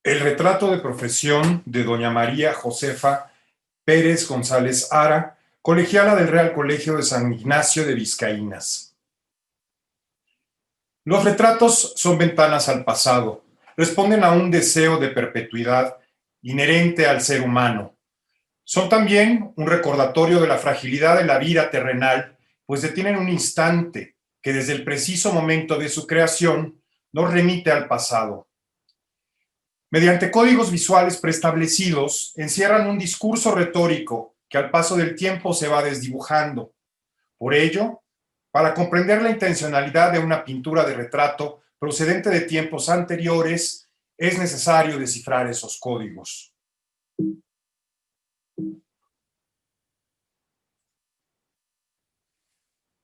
El retrato de profesión de doña María Josefa Pérez González Ara, colegiala del Real Colegio de San Ignacio de Vizcaínas. Los retratos son ventanas al pasado, responden a un deseo de perpetuidad inherente al ser humano. Son también un recordatorio de la fragilidad de la vida terrenal, pues detienen un instante que desde el preciso momento de su creación nos remite al pasado. Mediante códigos visuales preestablecidos, encierran un discurso retórico que al paso del tiempo se va desdibujando. Por ello, para comprender la intencionalidad de una pintura de retrato procedente de tiempos anteriores, es necesario descifrar esos códigos.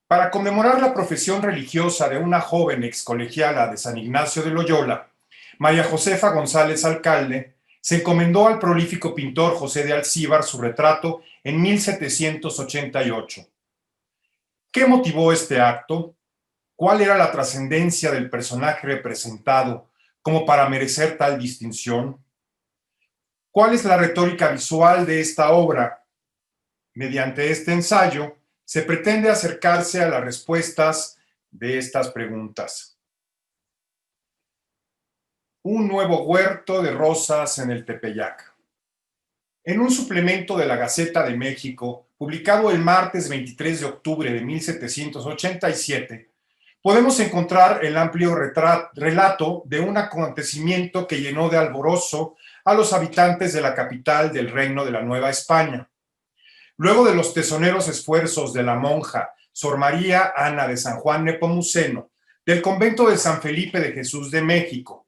Para conmemorar la profesión religiosa de una joven excolegiala de San Ignacio de Loyola, María Josefa González Alcalde se encomendó al prolífico pintor José de Alcíbar su retrato en 1788. ¿Qué motivó este acto? ¿Cuál era la trascendencia del personaje representado como para merecer tal distinción? ¿Cuál es la retórica visual de esta obra? Mediante este ensayo se pretende acercarse a las respuestas de estas preguntas. Un nuevo huerto de rosas en el Tepeyac. En un suplemento de la Gaceta de México, publicado el martes 23 de octubre de 1787, podemos encontrar el amplio relato de un acontecimiento que llenó de alborozo a los habitantes de la capital del Reino de la Nueva España. Luego de los tesoneros esfuerzos de la monja Sor María Ana de San Juan Nepomuceno, del convento de San Felipe de Jesús de México,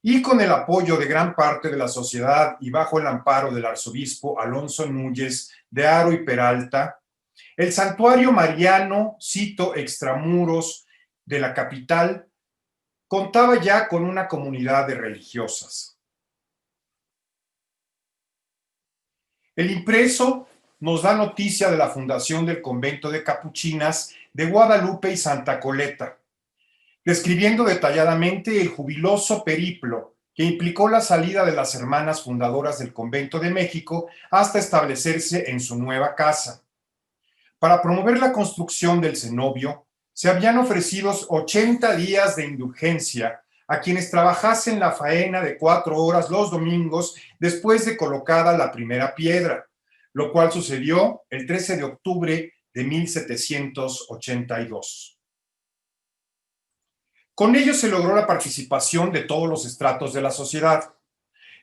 y con el apoyo de gran parte de la sociedad y bajo el amparo del arzobispo Alonso Núñez de Haro y Peralta, el santuario mariano, cito extramuros de la capital, contaba ya con una comunidad de religiosas. El impreso nos da noticia de la fundación del convento de capuchinas de Guadalupe y Santa Coleta, describiendo detalladamente el jubiloso periplo que implicó la salida de las hermanas fundadoras del Convento de México hasta establecerse en su nueva casa. Para promover la construcción del cenobio, se habían ofrecido 80 días de indulgencia a quienes trabajasen la faena de 4 horas los domingos después de colocada la primera piedra, lo cual sucedió el 13 de octubre de 1782. Con ello se logró la participación de todos los estratos de la sociedad.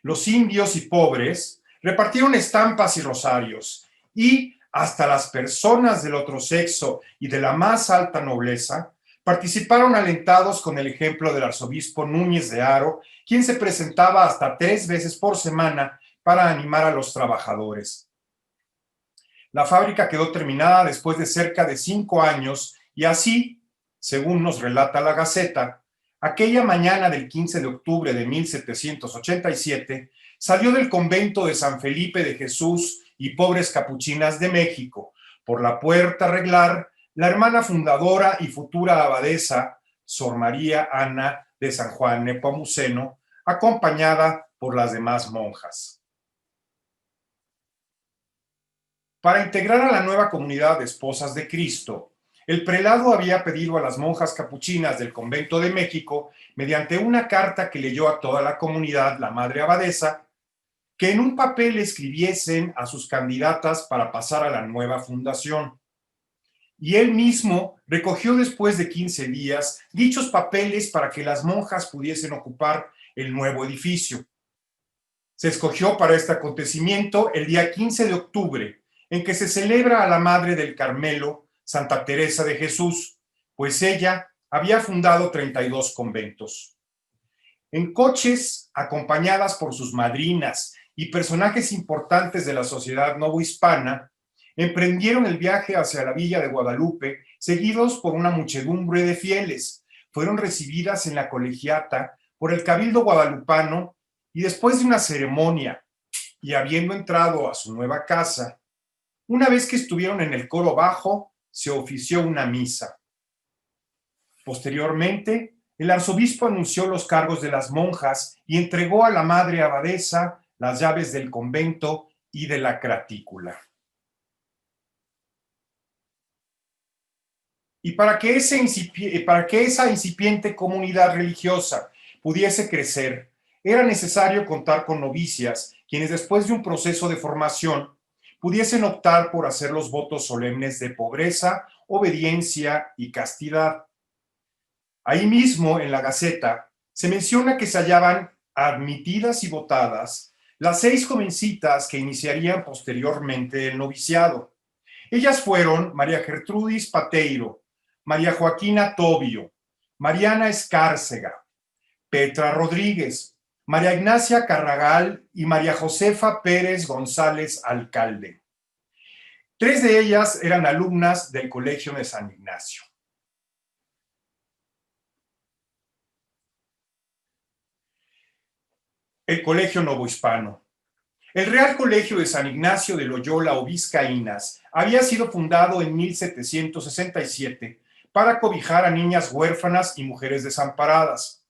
Los indios y pobres repartieron estampas y rosarios, y hasta las personas del otro sexo y de la más alta nobleza participaron alentados con el ejemplo del arzobispo Núñez de Haro, quien se presentaba hasta 3 veces por semana para animar a los trabajadores. La fábrica quedó terminada después de cerca de 5 años y así, según nos relata la Gaceta, aquella mañana del 15 de octubre de 1787 salió del convento de San Felipe de Jesús y Pobres Capuchinas de México, por la puerta Reglar, la hermana fundadora y futura abadesa, Sor María Ana de San Juan Nepomuceno, acompañada por las demás monjas. Para integrar a la nueva comunidad de esposas de Cristo, el prelado había pedido a las monjas capuchinas del Convento de México, mediante una carta que leyó a toda la comunidad la madre abadesa, que en un papel escribiesen a sus candidatas para pasar a la nueva fundación. Y él mismo recogió después de 15 días dichos papeles para que las monjas pudiesen ocupar el nuevo edificio. Se escogió para este acontecimiento el día 15 de octubre, en que se celebra a la Madre del Carmelo, Santa Teresa de Jesús, pues ella había fundado 32 conventos. En coches, acompañadas por sus madrinas y personajes importantes de la sociedad novohispana, emprendieron el viaje hacia la villa de Guadalupe, seguidos por una muchedumbre de fieles. Fueron recibidas en la colegiata por el cabildo guadalupano y después de una ceremonia y habiendo entrado a su nueva casa, una vez que estuvieron en el coro bajo, se ofició una misa. Posteriormente, el arzobispo anunció los cargos de las monjas y entregó a la madre abadesa las llaves del convento y de la cratícula. Y para que esa incipiente comunidad religiosa pudiese crecer, era necesario contar con novicias, quienes después de un proceso de formación pudiesen optar por hacer los votos solemnes de pobreza, obediencia y castidad. Ahí mismo, en la Gaceta, se menciona que se hallaban admitidas y votadas las 6 jovencitas que iniciarían posteriormente el noviciado. Ellas fueron María Gertrudis Pateiro, María Joaquina Tobio, Mariana Escárcega, Petra Rodríguez, María Ignacia Carragal y María Josefa Pérez González Alcalde. 3 de ellas eran alumnas del Colegio de San Ignacio. El Colegio Novohispano. El Real Colegio de San Ignacio de Loyola o Vizcaínas había sido fundado en 1767 para cobijar a niñas huérfanas y mujeres desamparadas.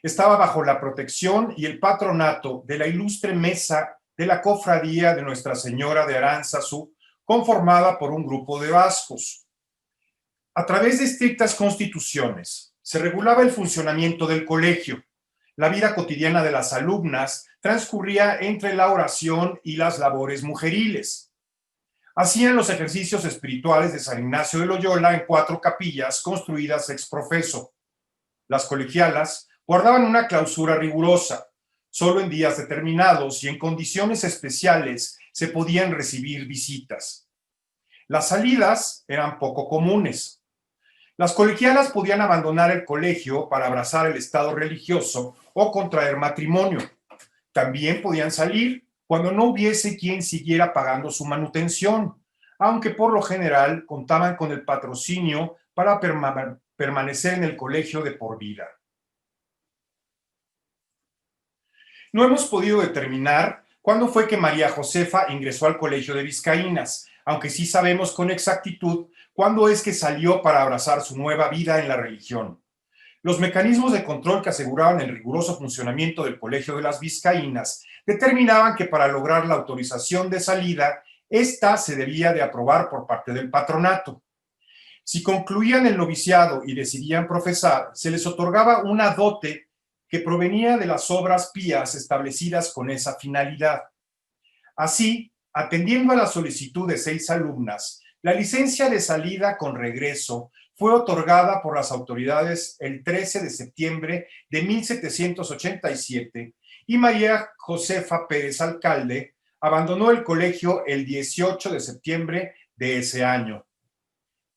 Estaba bajo la protección y el patronato de la ilustre mesa de la Cofradía de Nuestra Señora de Aránzazu, conformada por un grupo de vascos. A través de estrictas constituciones se regulaba el funcionamiento del colegio. La vida cotidiana de las alumnas transcurría entre la oración y las labores mujeriles. Hacían los ejercicios espirituales de San Ignacio de Loyola en 4 capillas construidas ex profeso. Las colegialas guardaban una clausura rigurosa. Solo en días determinados y en condiciones especiales se podían recibir visitas. Las salidas eran poco comunes. Las colegialas podían abandonar el colegio para abrazar el estado religioso o contraer matrimonio. También podían salir cuando no hubiese quien siguiera pagando su manutención, aunque por lo general contaban con el patrocinio para permanecer en el colegio de por vida. No hemos podido determinar cuándo fue que María Josefa ingresó al Colegio de Vizcaínas, aunque sí sabemos con exactitud cuándo es que salió para abrazar su nueva vida en la religión. Los mecanismos de control que aseguraban el riguroso funcionamiento del Colegio de las Vizcaínas determinaban que para lograr la autorización de salida, ésta se debía de aprobar por parte del patronato. Si concluían el noviciado y decidían profesar, se les otorgaba una dote que provenía de las obras pías establecidas con esa finalidad. Así, atendiendo a la solicitud de 6 alumnas, la licencia de salida con regreso fue otorgada por las autoridades el 13 de septiembre de 1787 y María Josefa Pérez Alcalde abandonó el colegio el 18 de septiembre de ese año.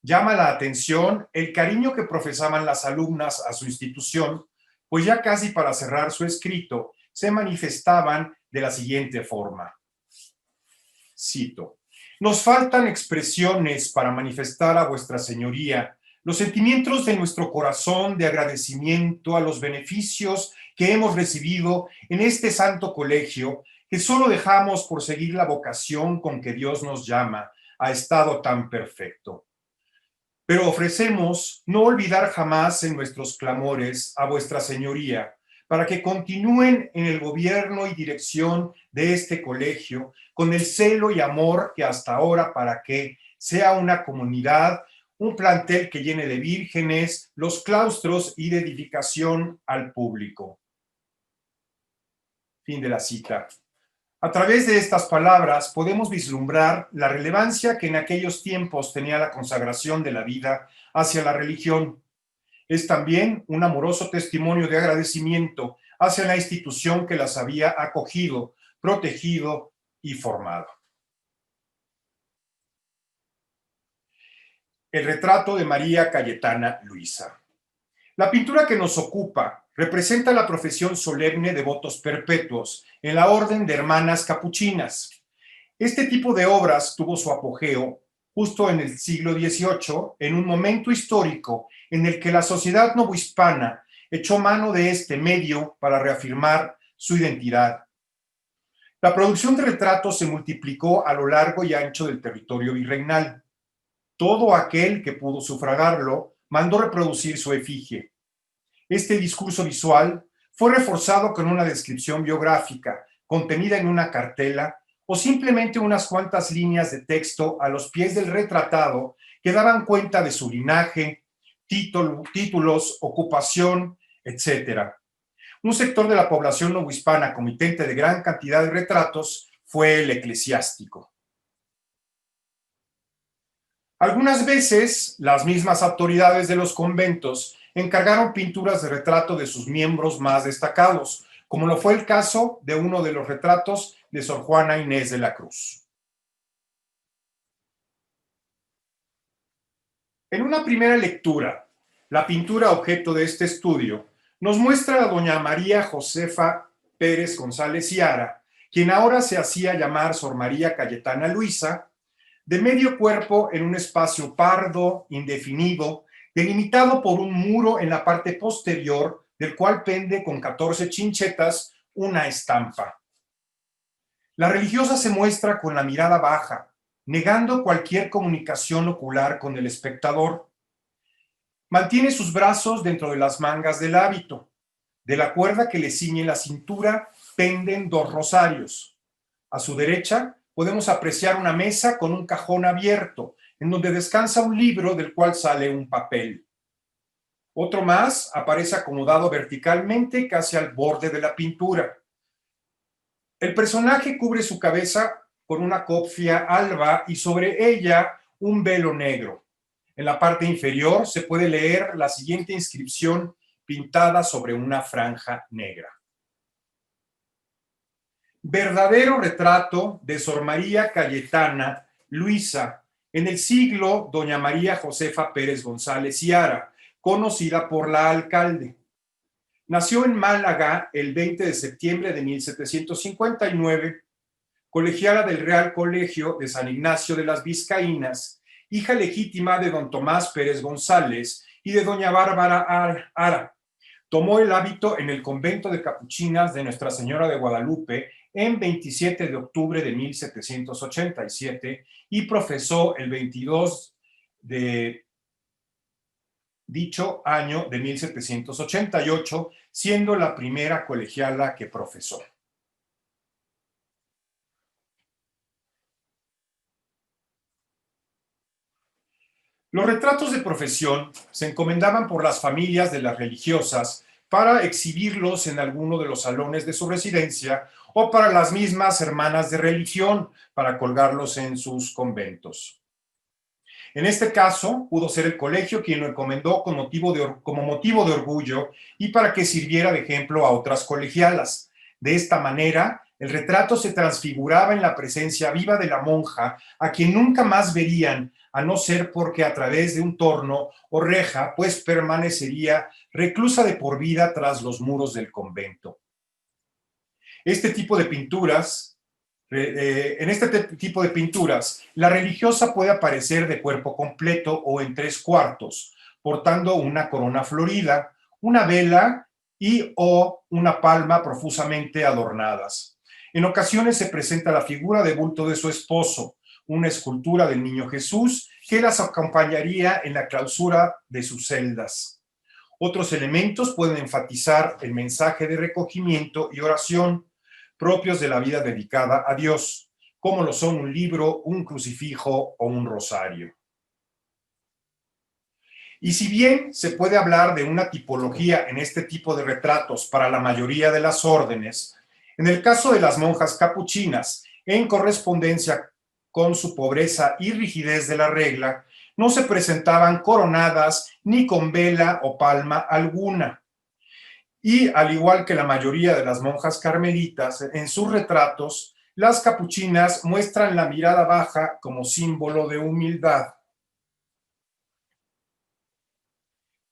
Llama la atención el cariño que profesaban las alumnas a su institución, pues ya casi para cerrar su escrito se manifestaban de la siguiente forma. Cito: «Nos faltan expresiones para manifestar a vuestra señoría los sentimientos de nuestro corazón de agradecimiento a los beneficios que hemos recibido en este santo colegio, que solo dejamos por seguir la vocación con que Dios nos llama a estado tan perfecto. Pero ofrecemos no olvidar jamás en nuestros clamores a vuestra señoría, para que continúen en el gobierno y dirección de este colegio con el celo y amor que hasta ahora, para que sea una comunidad, un plantel que llene de vírgenes los claustros y de edificación al público». Fin de la cita. A través de estas palabras podemos vislumbrar la relevancia que en aquellos tiempos tenía la consagración de la vida hacia la religión. Es también un amoroso testimonio de agradecimiento hacia la institución que las había acogido, protegido y formado. El retrato de María Cayetana Luisa. La pintura que nos ocupa representa la profesión solemne de votos perpetuos en la Orden de Hermanas Capuchinas. Este tipo de obras tuvo su apogeo justo en el siglo XVIII, en un momento histórico en el que la sociedad novohispana echó mano de este medio para reafirmar su identidad. La producción de retratos se multiplicó a lo largo y ancho del territorio virreinal. Todo aquel que pudo sufragarlo mandó reproducir su efigie. Este discurso visual fue reforzado con una descripción biográfica contenida en una cartela o simplemente unas cuantas líneas de texto a los pies del retratado que daban cuenta de su linaje, títulos, ocupación, etcétera. Un sector de la población novohispana comitente de gran cantidad de retratos fue el eclesiástico. Algunas veces, las mismas autoridades de los conventos encargaron pinturas de retrato de sus miembros más destacados, como lo fue el caso de uno de los retratos de Sor Juana Inés de la Cruz. En una primera lectura, la pintura objeto de este estudio nos muestra a doña María Josefa Pérez González y Ara, quien ahora se hacía llamar Sor María Cayetana Luisa, de medio cuerpo en un espacio pardo, indefinido, delimitado por un muro en la parte posterior, del cual pende con 14 chinchetas una estampa. La religiosa se muestra con la mirada baja, negando cualquier comunicación ocular con el espectador. Mantiene sus brazos dentro de las mangas del hábito. De la cuerda que le ciñe la cintura penden 2 rosarios. A su derecha podemos apreciar una mesa con un cajón abierto, en donde descansa un libro del cual sale un papel. Otro más aparece acomodado verticalmente casi al borde de la pintura. El personaje cubre su cabeza con una cofia alba y sobre ella un velo negro. En la parte inferior se puede leer la siguiente inscripción pintada sobre una franja negra. Verdadero retrato de Sor María Cayetana Luisa, en el siglo doña María Josefa Pérez González y Ara, conocida por la alcalde. Nació en Málaga el 20 de septiembre de 1759, colegiala del Real Colegio de San Ignacio de las Vizcaínas, hija legítima de don Tomás Pérez González y de doña Bárbara Ara. Tomó el hábito en el convento de capuchinas de Nuestra Señora de Guadalupe en 27 de octubre de 1787 y profesó el 22 de dicho año de 1788, siendo la primera colegiala que profesó. Los retratos de profesión se encomendaban por las familias de las religiosas para exhibirlos en alguno de los salones de su residencia o para las mismas hermanas de religión para colgarlos en sus conventos. En este caso, pudo ser el colegio quien lo encomendó como motivo de orgullo y para que sirviera de ejemplo a otras colegialas. De esta manera, el retrato se transfiguraba en la presencia viva de la monja, a quien nunca más verían, a no ser porque a través de un torno o reja, pues permanecería reclusa de por vida tras los muros del convento. Este tipo de pinturas en este tipo de pinturas, la religiosa puede aparecer de cuerpo completo o en 3/4, portando una corona florida, una vela y o una palma profusamente adornadas. En ocasiones se presenta la figura de bulto de su esposo, una escultura del Niño Jesús que las acompañaría en la clausura de sus celdas. Otros elementos pueden enfatizar el mensaje de recogimiento y oración propios de la vida dedicada a Dios, como lo son un libro, un crucifijo o un rosario. Y si bien se puede hablar de una tipología en este tipo de retratos para la mayoría de las órdenes, en el caso de las monjas capuchinas, en correspondencia con su pobreza y rigidez de la regla, no se presentaban coronadas ni con vela o palma alguna. Y al igual que la mayoría de las monjas carmelitas, en sus retratos, las capuchinas muestran la mirada baja como símbolo de humildad.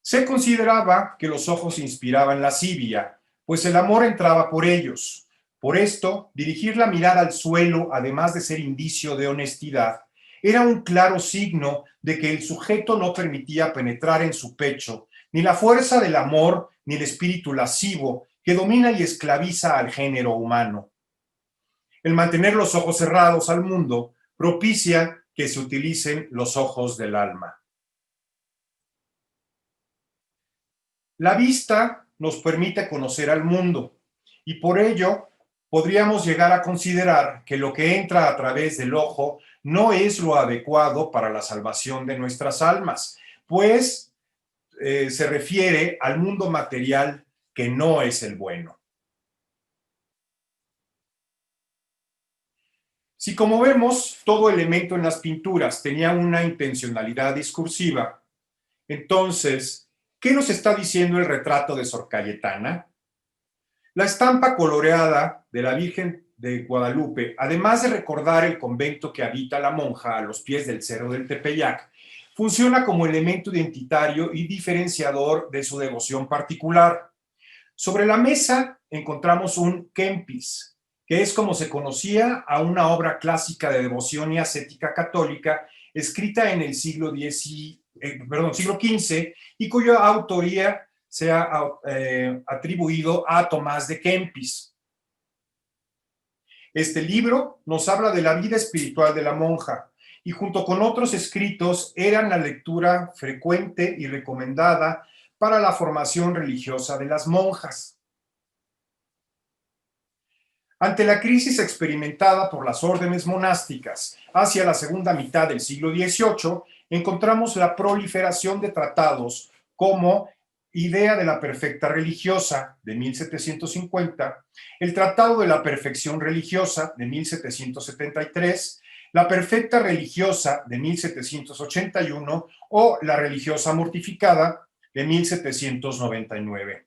Se consideraba que los ojos inspiraban lascivia, pues el amor entraba por ellos. Por esto, dirigir la mirada al suelo, además de ser indicio de honestidad, era un claro signo de que el sujeto no permitía penetrar en su pecho ni la fuerza del amor ni el espíritu lascivo que domina y esclaviza al género humano. El mantener los ojos cerrados al mundo propicia que se utilicen los ojos del alma. La vista nos permite conocer al mundo y por ello podríamos llegar a considerar que lo que entra a través del ojo no es lo adecuado para la salvación de nuestras almas, pues se refiere al mundo material que no es el bueno. Si como vemos todo elemento en las pinturas tenía una intencionalidad discursiva, entonces, ¿qué nos está diciendo el retrato de Sor Cayetana? La estampa coloreada de la Virgen de Guadalupe, además de recordar el convento que habita la monja a los pies del Cerro del Tepeyac, funciona como elemento identitario y diferenciador de su devoción particular. Sobre la mesa encontramos un Kempis, que es como se conocía a una obra clásica de devoción y ascética católica escrita en el siglo XV y cuya autoría se ha atribuido a Tomás de Kempis. Este libro nos habla de la vida espiritual de la monja y junto con otros escritos eran la lectura frecuente y recomendada para la formación religiosa de las monjas. Ante la crisis experimentada por las órdenes monásticas hacia la segunda mitad del siglo XVIII, encontramos la proliferación de tratados como Idea de la Perfecta Religiosa, de 1750, el Tratado de la Perfección Religiosa, de 1773, la Perfecta Religiosa, de 1781, o la Religiosa Mortificada, de 1799.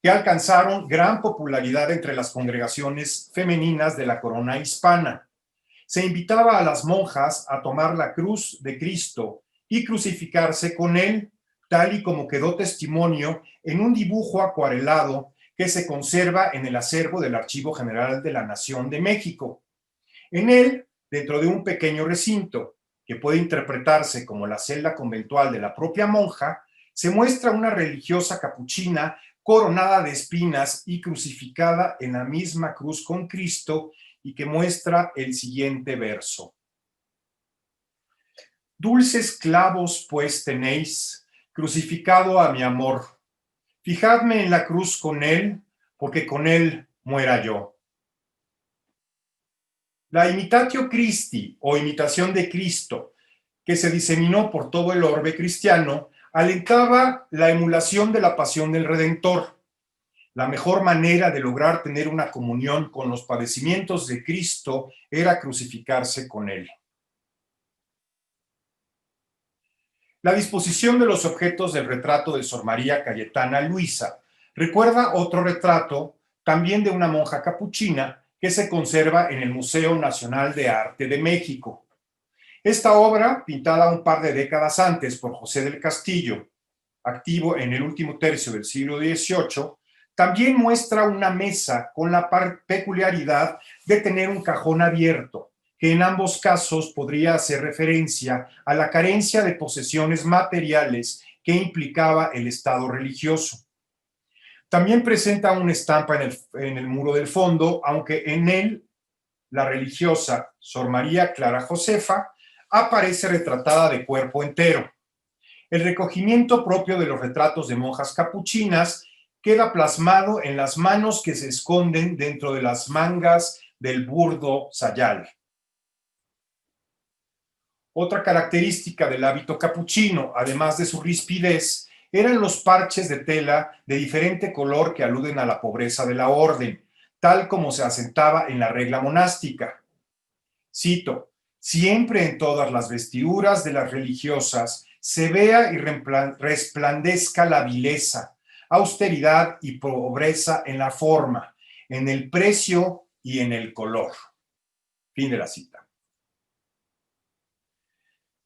Que alcanzaron gran popularidad entre las congregaciones femeninas de la corona hispana. Se invitaba a las monjas a tomar la cruz de Cristo y crucificarse con él, tal y como quedó testimonio en un dibujo acuarelado que se conserva en el acervo del Archivo General de la Nación de México. En él, dentro de un pequeño recinto, que puede interpretarse como la celda conventual de la propia monja, se muestra una religiosa capuchina coronada de espinas y crucificada en la misma cruz con Cristo, y que muestra el siguiente verso. Dulces clavos pues tenéis, crucificado a mi amor. Fijadme en la cruz con él, porque con él muera yo. La imitatio Christi, o imitación de Cristo, que se diseminó por todo el orbe cristiano, alentaba la emulación de la pasión del Redentor. La mejor manera de lograr tener una comunión con los padecimientos de Cristo era crucificarse con él. La disposición de los objetos del retrato de Sor María Cayetana Luisa recuerda otro retrato, también de una monja capuchina, que se conserva en el Museo Nacional de Arte de México. Esta obra, pintada un par de décadas antes por José del Castillo, activo en el último tercio del siglo XVIII, también muestra una mesa con la peculiaridad de tener un cajón abierto, que en ambos casos podría hacer referencia a la carencia de posesiones materiales que implicaba el estado religioso. También presenta una estampa en el muro del fondo, aunque en él la religiosa Sor María Clara Josefa aparece retratada de cuerpo entero. El recogimiento propio de los retratos de monjas capuchinas queda plasmado en las manos que se esconden dentro de las mangas del burdo sayal. Otra característica del hábito capuchino, además de su rispidez, eran los parches de tela de diferente color que aluden a la pobreza de la orden, tal como se asentaba en la regla monástica. Cito: siempre en todas las vestiduras de las religiosas se vea y resplandezca la vileza, austeridad y pobreza en la forma, en el precio y en el color. Fin de la cita.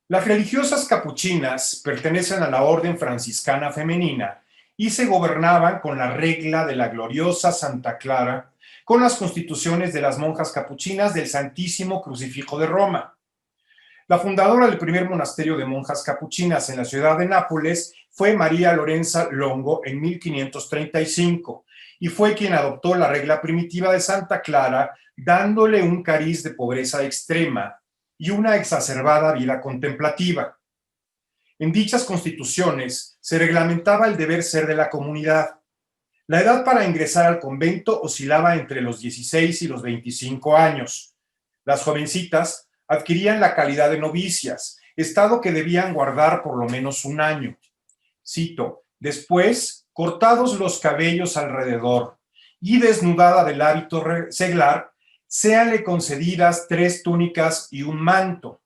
Las religiosas capuchinas pertenecen a la orden franciscana femenina y se gobernaban con la regla de la gloriosa Santa Clara, con las constituciones de las monjas capuchinas del Santísimo Crucifijo de Roma. La fundadora del primer monasterio de monjas capuchinas en la ciudad de Nápoles fue María Lorenza Longo en 1535 y fue quien adoptó la regla primitiva de Santa Clara, dándole un cariz de pobreza extrema y una exacerbada vida contemplativa. En dichas constituciones se reglamentaba el deber ser de la comunidad. La edad para ingresar al convento oscilaba entre los 16 y los 25 años. Las jovencitas adquirían la calidad de novicias, estado que debían guardar por lo menos un año. Cito: después, cortados los cabellos alrededor y desnudada del hábito seglar, séanle concedidas 3 túnicas y un manto,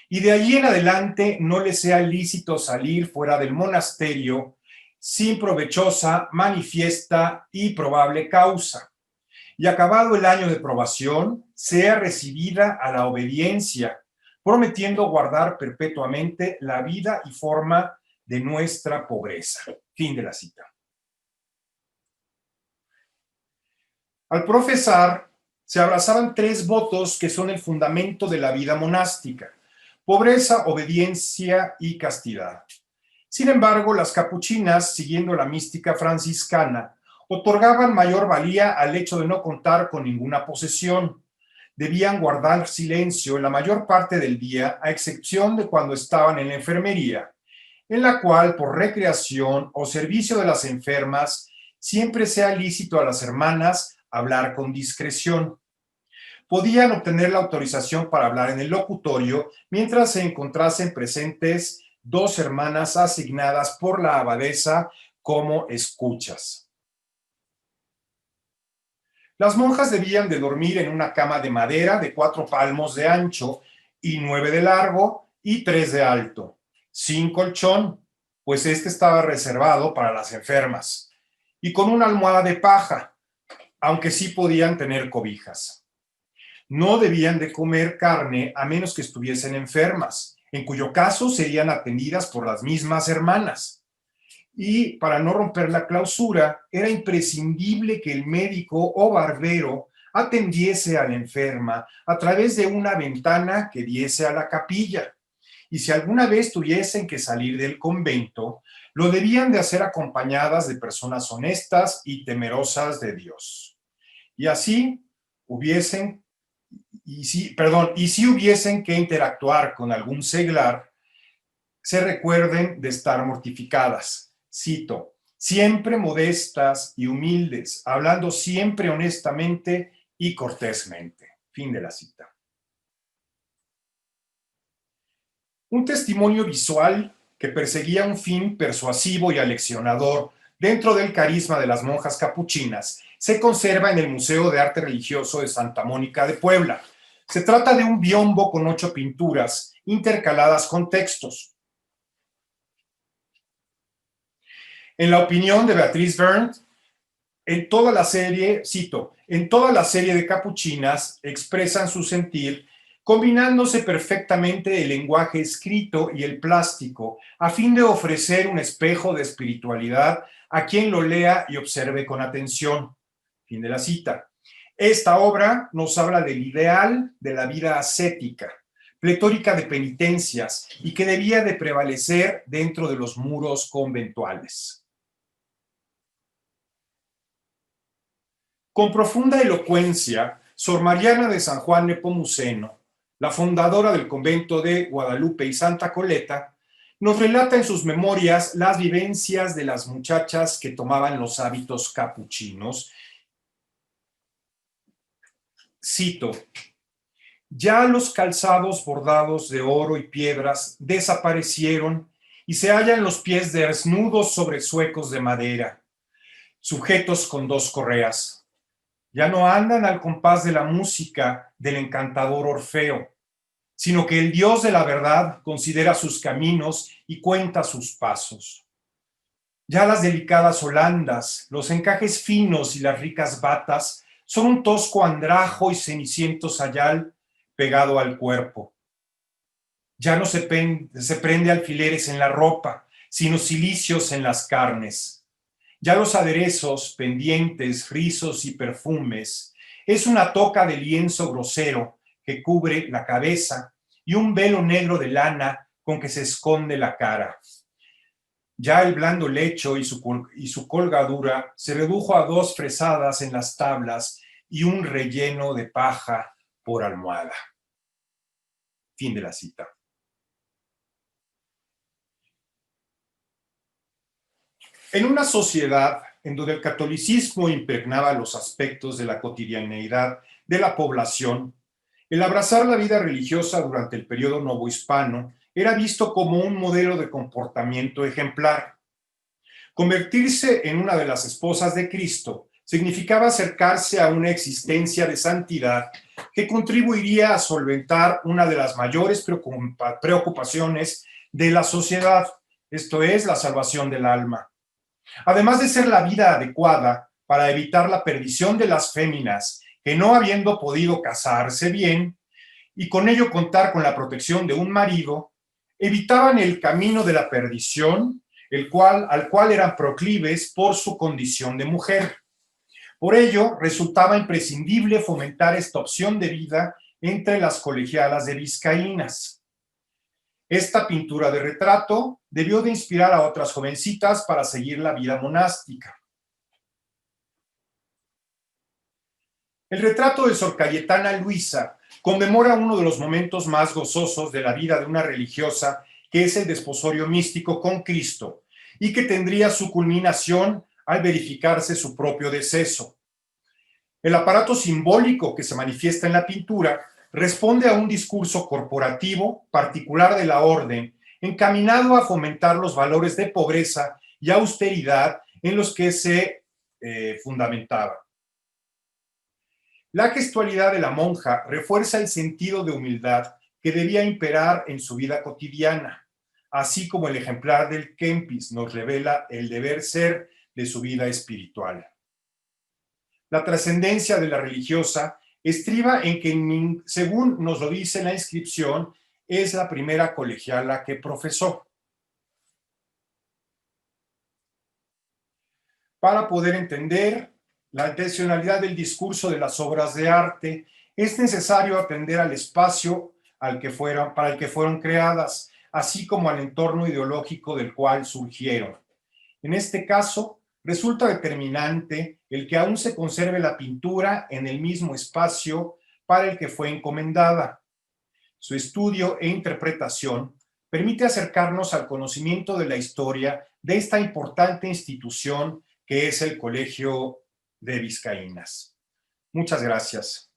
y de allí en adelante no le sea lícito salir fuera del monasterio sin provechosa, manifiesta y probable causa, y acabado el año de probación, sea recibida a la obediencia, prometiendo guardar perpetuamente la vida y forma de nuestra pobreza. Fin de la cita. Al profesar, se abrazaban 3 votos que son el fundamento de la vida monástica: pobreza, obediencia y castidad. Sin embargo, las capuchinas, siguiendo la mística franciscana, otorgaban mayor valía al hecho de no contar con ninguna posesión. Debían guardar silencio la mayor parte del día, a excepción de cuando estaban en la enfermería, en la cual, por recreación o servicio de las enfermas, siempre sea lícito a las hermanas hablar con discreción. Podían obtener la autorización para hablar en el locutorio mientras se encontrasen presentes 2 hermanas asignadas por la abadesa como escuchas. Las monjas debían de dormir en una cama de madera de 4 palmos de ancho y 9 de largo y 3 de alto, sin colchón, pues este estaba reservado para las enfermas, y con una almohada de paja, aunque sí podían tener cobijas. No debían de comer carne a menos que estuviesen enfermas, en cuyo caso serían atendidas por las mismas hermanas. Y para no romper la clausura, era imprescindible que el médico o barbero atendiese a la enferma a través de una ventana que diese a la capilla. Y si alguna vez tuviesen que salir del convento, lo debían de hacer acompañadas de personas honestas y temerosas de Dios. Y así hubiesen, y si hubiesen que interactuar con algún seglar, se recuerden de estar mortificadas. Cito: siempre modestas y humildes, hablando siempre honestamente y cortésmente. Fin de la cita. Un testimonio visual que perseguía un fin persuasivo y aleccionador dentro del carisma de las monjas capuchinas se conserva en el Museo de Arte Religioso de Santa Mónica de Puebla. Se trata de un biombo con 8 pinturas intercaladas con textos. En la opinión de Beatriz Berndt, en toda la serie, cito, en toda la serie de capuchinas expresan su sentir combinándose perfectamente el lenguaje escrito y el plástico, a fin de ofrecer un espejo de espiritualidad a quien lo lea y observe con atención. Fin de la cita. Esta obra nos habla del ideal de la vida ascética, pletórica de penitencias, y que debía de prevalecer dentro de los muros conventuales. Con profunda elocuencia, Sor Mariana de San Juan Nepomuceno, la fundadora del convento de Guadalupe y Santa Coleta, nos relata en sus memorias las vivencias de las muchachas que tomaban los hábitos capuchinos. Cito: ya los calzados bordados de oro y piedras desaparecieron y se hallan los pies desnudos sobre zuecos de madera, sujetos con 2 correas. Ya no andan al compás de la música del encantador Orfeo, sino que el Dios de la verdad considera sus caminos y cuenta sus pasos. Ya las delicadas holandas, los encajes finos y las ricas batas son un tosco andrajo y ceniciento sayal pegado al cuerpo. Ya no se prende alfileres en la ropa, sino cilicios en las carnes. Ya los aderezos, pendientes, rizos y perfumes es una toca de lienzo grosero que cubre la cabeza y un velo negro de lana con que se esconde la cara. Ya el blando lecho y su colgadura se redujo a 2 fresadas en las tablas y un relleno de paja por almohada. Fin de la cita. En una sociedad en donde el catolicismo impregnaba los aspectos de la cotidianeidad de la población, el abrazar la vida religiosa durante el periodo novohispano era visto como un modelo de comportamiento ejemplar. Convertirse en una de las esposas de Cristo significaba acercarse a una existencia de santidad que contribuiría a solventar una de las mayores preocupaciones de la sociedad, esto es, la salvación del alma. Además de ser la vida adecuada para evitar la perdición de las féminas que no habiendo podido casarse bien y con ello contar con la protección de un marido, evitaban el camino de la perdición, al cual eran proclives por su condición de mujer. Por ello, resultaba imprescindible fomentar esta opción de vida entre las colegialas de vizcaínas. Esta pintura de retrato debió de inspirar a otras jovencitas para seguir la vida monástica. El retrato de Sor Cayetana Luisa conmemora uno de los momentos más gozosos de la vida de una religiosa, que es el desposorio místico con Cristo, y que tendría su culminación al verificarse su propio deceso. El aparato simbólico que se manifiesta en la pintura responde a un discurso corporativo particular de la orden, encaminado a fomentar los valores de pobreza y austeridad en los que se fundamentaba. La gestualidad de la monja refuerza el sentido de humildad que debía imperar en su vida cotidiana, así como el ejemplar del Kempis nos revela el deber ser de su vida espiritual. La trascendencia de la religiosa estriba en que, según nos lo dice la inscripción, es la primera colegiala que profesó. Para poder entender la intencionalidad del discurso de las obras de arte, es necesario atender al espacio para el que fueron creadas, así como al entorno ideológico del cual surgieron. En este caso, resulta determinante el que aún se conserve la pintura en el mismo espacio para el que fue encomendada. Su estudio e interpretación permite acercarnos al conocimiento de la historia de esta importante institución que es el Colegio de Vizcaínas. Muchas gracias.